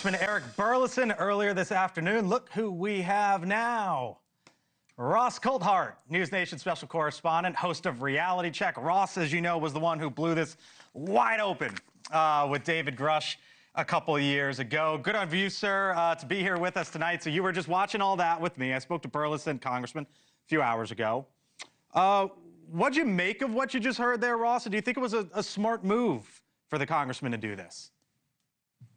Eric Burlison earlier this afternoon. Look who we have now. Ross Coulthart, NewsNation special correspondent, host of Reality Check. Ross, as you know, was the one who blew this wide open with David Grusch a couple of years ago. Good on you, sir, to be here with us tonight. So you were just watching all that with me. I spoke to Burlison, Congressman, a few hours ago. What'd you make of what you just heard there, Ross? And do you think it was a smart move for the congressman to do this?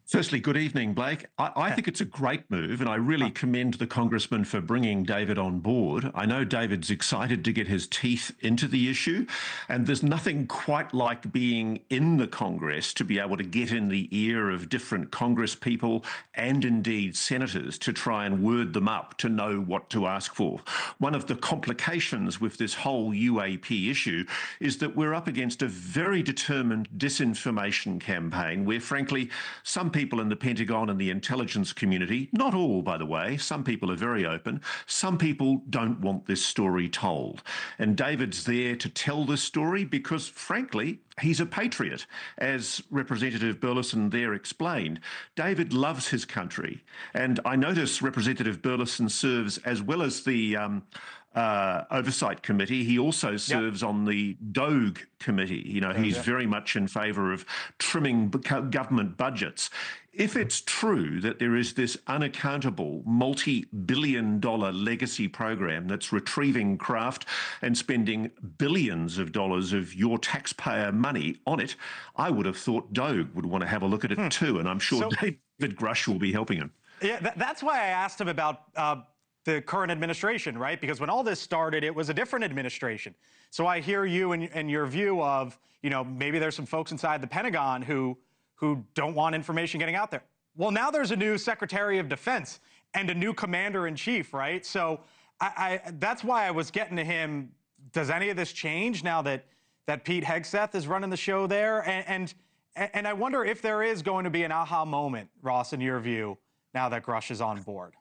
Firstly, good evening, Blake. I think it's a great move, and I really commend the congressman for bringing David on board. I know David's excited to get his teeth into the issue, and there's nothing quite like being in the Congress to be able to get in the ear of different Congress people and indeed senators to try and word them up to know what to ask for. One of the complications with this whole UAP issue is that we're up against a very determined disinformation campaign where, frankly, some people in the Pentagon and the intelligence community, not all, by the way, some people are very open, some people don't want this story told. And David's there to tell this story because, frankly, he's a patriot. As Representative Burlison there explained, David loves his country. And I notice Representative Burlison serves, as well as the Oversight Committee, he also serves on the DOG Committee. You know, he's very much in favour of trimming government budgets. If it's true that there is this unaccountable multi-billion-dollar legacy program that's retrieving craft and spending billions of dollars of your taxpayer money on it, I would have thought DOG would want to have a look at it too, and I'm sure David Grusch will be helping him. Yeah, that's why I asked him about the current administration, right? Because when all this started, it was a different administration. So I hear you and your view of, you know, maybe there's some folks inside the Pentagon who don't want information getting out there. Well, now there's a new Secretary of Defense and a new Commander-in-Chief, right? So that's why I was getting to him. Does any of this change now that Pete Hegseth is running the show there? And I wonder if there is going to be an aha moment, Ross, in your view, now that Grusch is on board.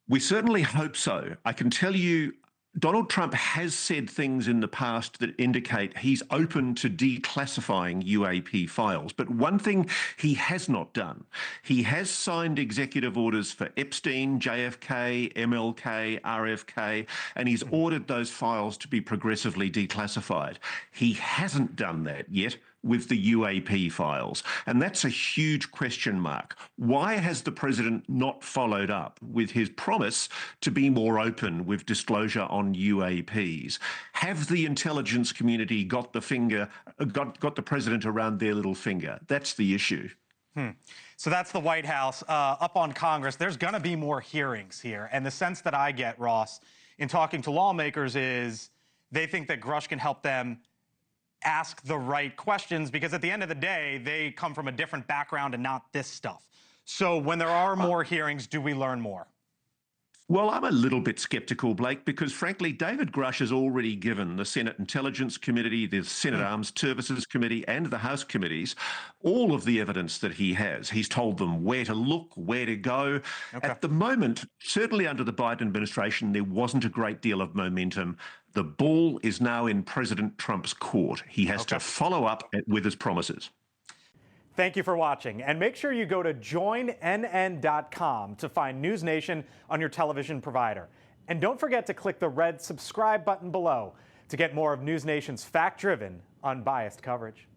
We certainly hope so. I can tell you, Donald Trump has said things in the past that indicate he's open to declassifying UAP files. But one thing he has not done, he has signed executive orders for Epstein, JFK, MLK, RFK, and he's ordered those files to be progressively declassified. He hasn't done that yet with the UAP files. And that's a huge question mark. Why has the president not followed up with his promise to be more open with disclosure on UAPs? Have the intelligence community got the president around their little finger? That's the issue. So that's the White House. Up on Congress, there's going to be more hearings here. And the sense that I get, Ross, in talking to lawmakers is they think that Grusch can help them ask the right questions, because at the end of the day, they come from a different background and not this stuff. So when there are more hearings, do we learn more? Well, I'm a little bit skeptical, Blake, because frankly, David Grusch has already given the Senate Intelligence Committee, the Senate Armed Services Committee, and the House committees all of the evidence that he has. He's told them where to look, where to go. At the moment, certainly under the Biden administration, there wasn't a great deal of momentum. The ball is now in President Trump's court. He has to follow up with his promises. Thank you for watching, and make sure you go to joinnn.com to find NewsNation on your television provider. And don't forget to click the red subscribe button below to get more of NewsNation's fact-driven, unbiased coverage.